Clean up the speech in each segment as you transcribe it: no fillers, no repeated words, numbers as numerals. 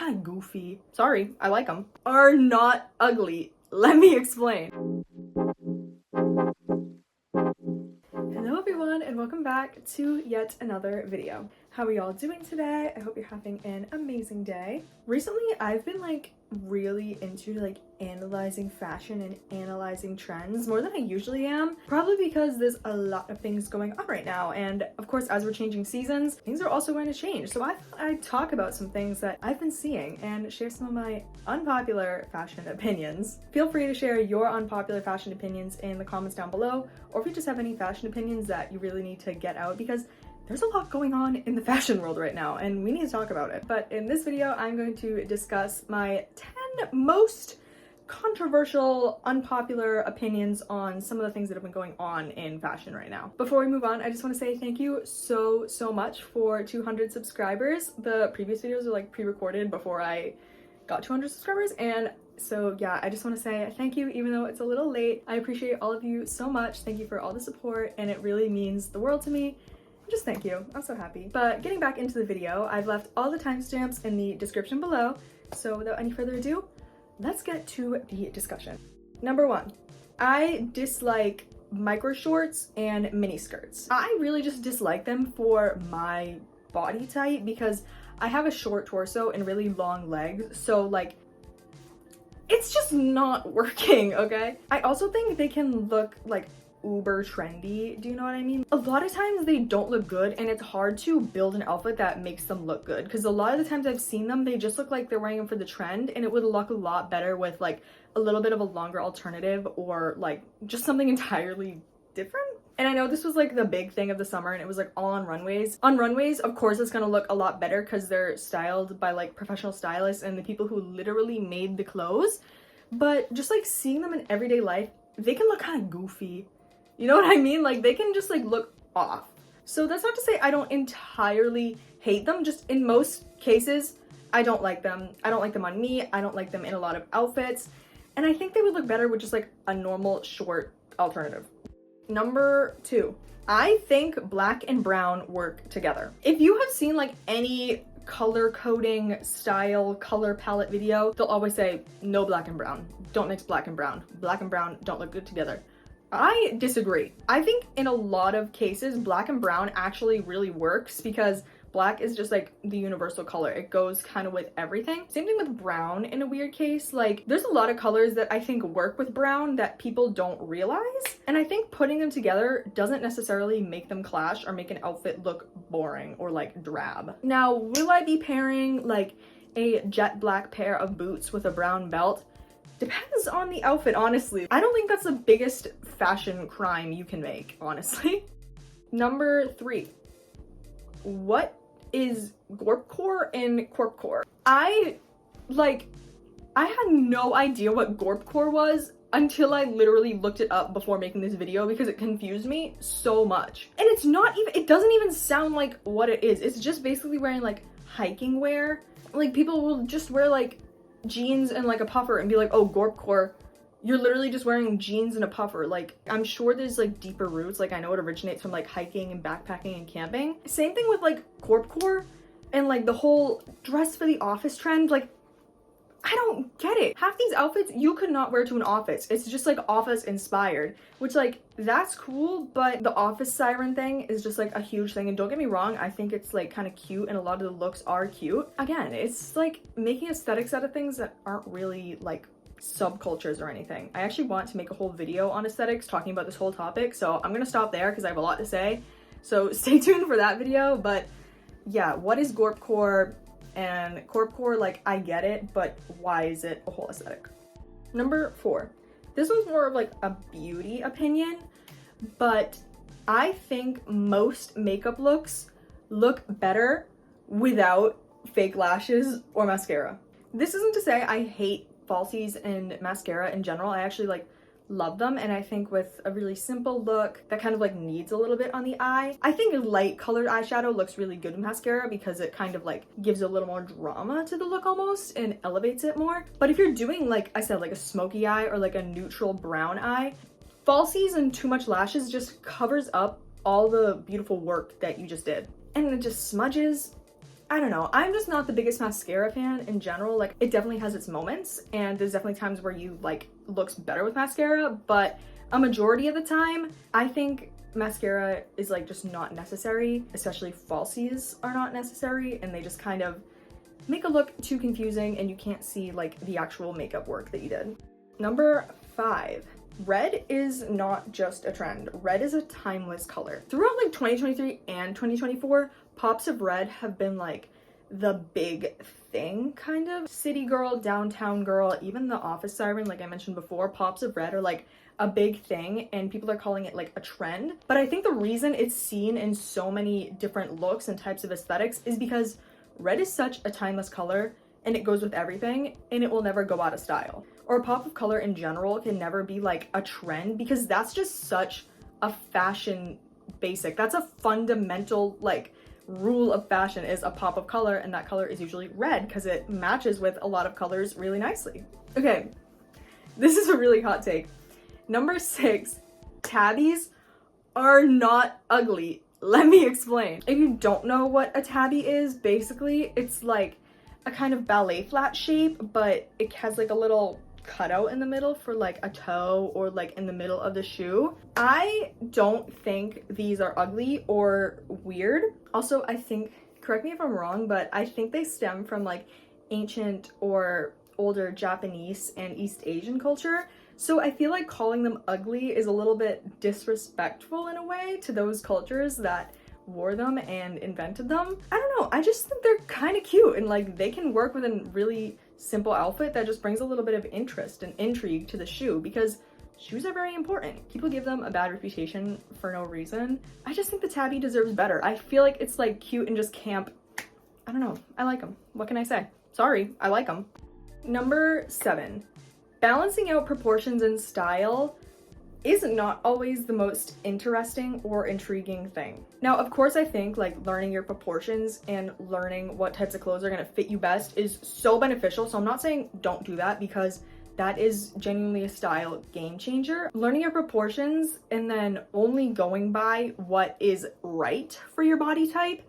kind of goofy. Sorry, I like them. Are not ugly. Let me explain. Hello everyone and welcome back to yet another video. How are y'all doing today? I hope you're having an amazing day. Recently I've been really into analyzing fashion and analyzing trends more than I usually am, probably because there's a lot of things going on right now, and of course as we're changing seasons, things are also going to change. So I thought I'd talk about some things that I've been seeing and share some of my unpopular fashion opinions. Feel free to share your unpopular fashion opinions in the comments down below, or if you just have any fashion opinions that you really need to get out, because there's a lot going on in the fashion world right now and we need to talk about it. But in this video, I'm going to discuss my 10 most controversial, unpopular opinions on some of the things that have been going on in fashion right now. Before we move on, I just want to say thank you so much for 200 subscribers. The previous videos are pre-recorded before I got 200 subscribers, and so yeah, I just want to say thank you even though it's a little late. I appreciate all of you so much. Thank you for all the support and it really means the world to me. Just thank you. I'm so happy. But getting back into the video, I've left all the timestamps in the description below. So without any further ado, let's get to the discussion. Number 1, I dislike micro shorts and mini skirts. I really just dislike them for my body type because I have a short torso and really long legs. So it's just not working, okay? I also think they can look uber trendy, do you know what I mean? A lot of times they don't look good and it's hard to build an outfit that makes them look good, because a lot of the times I've seen them, they just look like they're wearing them for the trend, and it would look a lot better with a little bit of a longer alternative or just something entirely different. And I know this was the big thing of the summer and it was all on runways. On runways, of course, it's gonna look a lot better because they're styled by professional stylists and the people who literally made the clothes. But just seeing them in everyday life, they can look kind of goofy. You know what I mean? They can just look off. So that's not to say I don't entirely hate them, just in most cases, I don't like them. I don't like them on me. I don't like them in a lot of outfits. And I think they would look better with just a normal short alternative. Number 2, I think black and brown work together. If you have seen any color coding style color palette video, they'll always say no black and brown. Don't mix black and brown. Black and brown don't look good together. I disagree. I think in a lot of cases, black and brown actually really works because black is just the universal color. It goes kind of with everything. Same thing with brown in a weird case. There's a lot of colors that I think work with brown that people don't realize. And I think putting them together doesn't necessarily make them clash or make an outfit look boring or drab. Now, will I be pairing a jet black pair of boots with a brown belt? Depends on the outfit, honestly. I don't think that's the biggest fashion crime you can make, honestly. Number 3, what is Gorpcore and Corpcore? I had no idea what Gorpcore was until I literally looked it up before making this video because it confused me so much. And it's not even, it doesn't even sound like what it is. It's just basically wearing hiking wear. People will just wear jeans and a puffer and be oh, Gorpcore, you're literally just wearing jeans and a puffer. I'm sure there's deeper roots. I know it originates from hiking and backpacking and camping. Same thing with Corpcore and the whole dress for the office trend. I don't get it. Half these outfits you could not wear to an office. It's just office inspired, which that's cool, but the office siren thing is just a huge thing. And don't get me wrong, I think it's kind of cute and a lot of the looks are cute. Again, it's making aesthetics out of things that aren't really subcultures or anything. I actually want to make a whole video on aesthetics talking about this whole topic, so I'm gonna stop there because I have a lot to say. So stay tuned for that video. But yeah, what is Gorpcore and Corpcore? I get it, but why is it a whole aesthetic? Number 4, this was more of a beauty opinion, but I think most makeup looks look better without fake lashes or mascara. This isn't to say I hate falsies and mascara in general. I actually love them, and I think with a really simple look that kind of needs a little bit on the eye, I think a light colored eyeshadow looks really good with mascara because it kind of gives a little more drama to the look almost and elevates it more. But if you're doing I said a smoky eye or a neutral brown eye, falsies and too much lashes just covers up all the beautiful work that you just did, and it just smudges. I don't know, I'm just not the biggest mascara fan in general. Like, it definitely has its moments, and there's definitely times where you like looks better with mascara, but a majority of the time, I think mascara is like just not necessary, especially falsies are not necessary, and they just kind of make a look too confusing and you can't see like the actual makeup work that you did. Number 5. Red is not just a trend. Red is a timeless color. Throughout like 2023 and 2024, pops of red have been like the big thing, kind of. City girl, downtown girl, even the office siren, like I mentioned before, pops of red are like a big thing and people are calling it like a trend. But I think the reason it's seen in so many different looks and types of aesthetics is because red is such a timeless color and it goes with everything and it will never go out of style. Or a pop of color in general can never be like a trend because that's just such a fashion basic. That's a fundamental like rule of fashion, is a pop of color, and that color is usually red because it matches with a lot of colors really nicely. Okay, this is a really hot take. Number 6, tabbies are not ugly. Let me explain. If you don't know what a tabby is, basically it's like a kind of ballet flat shape, but it has like a little cutout in the middle for like a toe or like in the middle of the shoe. I don't think these are ugly or weird. Also, I think, correct me if I'm wrong, but I think they stem from like ancient or older Japanese and East Asian culture. So I feel like calling them ugly is a little bit disrespectful in a way to those cultures that wore them and invented them. I don't know, I just think they're kind of cute and like they can work with a really simple outfit that just brings a little bit of interest and intrigue to the shoe, because shoes are very important. People give them a bad reputation for no reason. I just think the tabby deserves better. I feel like it's like cute and just camp. I don't know, I like them. What can I say? Sorry, I like them. Number 7, balancing out proportions and style is not always the most interesting or intriguing thing. Now, of course, I think like learning your proportions and learning what types of clothes are gonna fit you best is so beneficial. So I'm not saying don't do that, because that is genuinely a style game changer. Learning your proportions and then only going by what is right for your body type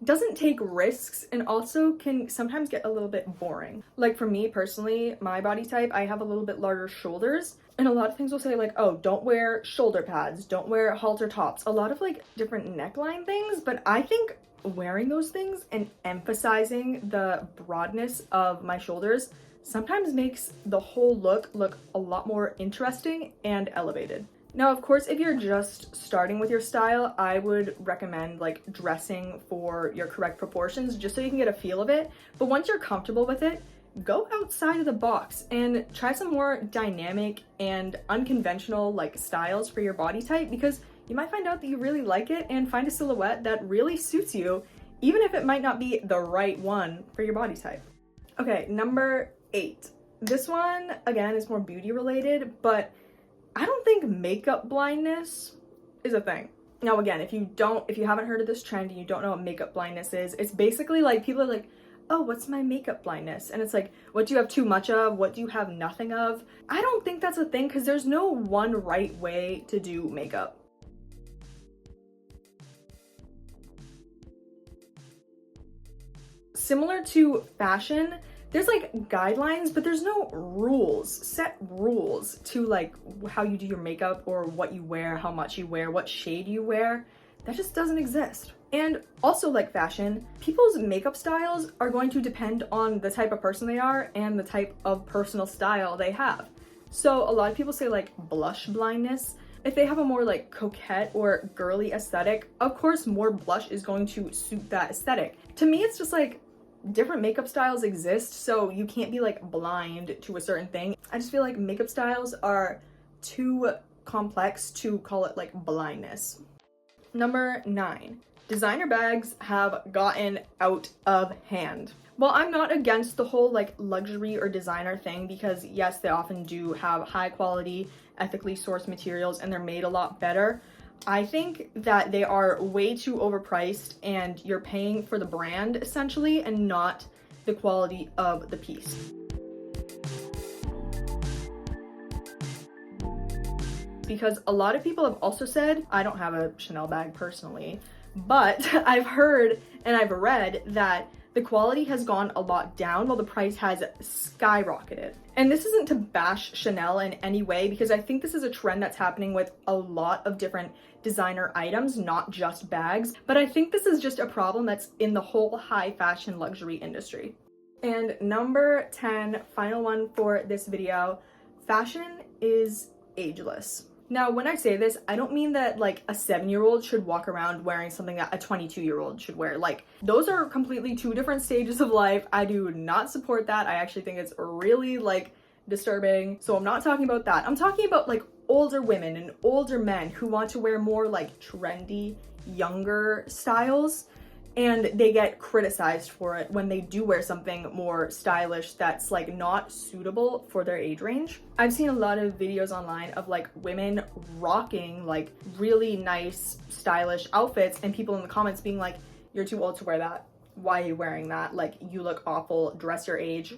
doesn't take risks and also can sometimes get a little bit boring. Like for me personally, my body type, I have a little bit larger shoulders, and a lot of things will say like, oh, don't wear shoulder pads, don't wear halter tops, a lot of like different neckline things. But I think wearing those things and emphasizing the broadness of my shoulders sometimes makes the whole look a lot more interesting and elevated. Now, of course, if you're just starting with your style, I would recommend like dressing for your correct proportions just so you can get a feel of it. But once you're comfortable with it, go outside of the box and try some more dynamic and unconventional like styles for your body type, because you might find out that you really like it and find a silhouette that really suits you, even if it might not be the right one for your body type. Okay, number 8. This one, again, is more beauty related, but I don't think makeup blindness is a thing. Now, again, if you haven't heard of this trend and you don't know what makeup blindness is, it's basically like people are like, oh, what's my makeup blindness? And it's like, what do you have too much of? What do you have nothing of? I don't think that's a thing, because there's no one right way to do makeup. Similar to fashion, there's like guidelines, but there's no set rules to like how you do your makeup or what you wear, how much you wear, what shade you wear. That just doesn't exist. And also, like fashion, people's makeup styles are going to depend on the type of person they are and the type of personal style they have. So a lot of people say like blush blindness. If they have a more like coquette or girly aesthetic, of course more blush is going to suit that aesthetic. To me, it's just like different makeup styles exist, so you can't be like blind to a certain thing. I just feel like makeup styles are too complex to call it like blindness. Number 9. Designer bags have gotten out of hand. While I'm not against the whole like luxury or designer thing, because yes, they often do have high quality, ethically sourced materials and they're made a lot better, I think that they are way too overpriced and you're paying for the brand essentially and not the quality of the piece. Because a lot of people have also said, I don't have a Chanel bag personally, but I've heard and I've read that the quality has gone a lot down while the price has skyrocketed. And this isn't to bash Chanel in any way, because I think this is a trend that's happening with a lot of different designer items, not just bags. But I think this is just a problem that's in the whole high fashion luxury industry. And number 10, final one for this video, fashion is ageless. Now, when I say this, I don't mean that like a 7-year-old should walk around wearing something that a 22-year-old should wear. Like, those are completely two different stages of life. I do not support that. I actually think it's really like disturbing. So I'm not talking about that. I'm talking about like older women and older men who want to wear more like trendy, younger styles. And they get criticized for it when they do wear something more stylish that's like not suitable for their age range. I've seen a lot of videos online of like women rocking like really nice stylish outfits and people in the comments being like, you're too old to wear that. Why are you wearing that? Like, you look awful, dress your age.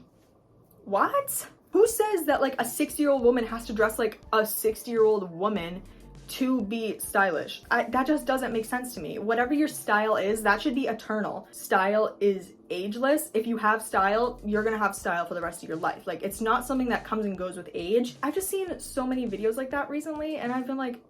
What? Who says that like a 60-year-old woman has to dress like a 60-year-old woman to be stylish? That just doesn't make sense to me. Whatever your style is, that should be eternal. Style is ageless. If you have style, you're gonna have style for the rest of your life. Like, it's not something that comes and goes with age. I've just seen so many videos like that recently, and I've been like,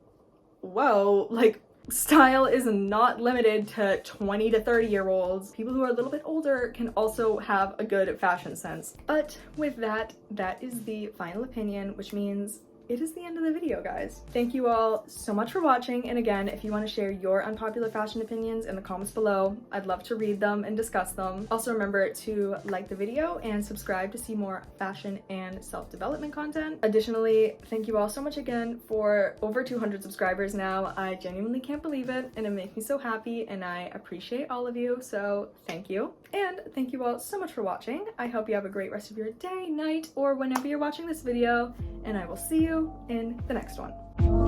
whoa, like, style is not limited to 20 to 30-year-olds. People who are a little bit older can also have a good fashion sense. But with that, that is the final opinion, which means it is the end of the video, guys. Thank you all so much for watching, and again, if you want to share your unpopular fashion opinions in the comments below, I'd love to read them and discuss them. Also remember to like the video and subscribe to see more fashion and self-development content. Additionally, thank you all so much again for over 200 subscribers now. I genuinely can't believe it, and it makes me so happy, and I appreciate all of you, so thank you. And thank you all so much for watching. I hope you have a great rest of your day, night, or whenever you're watching this video, and I will see you in the next one.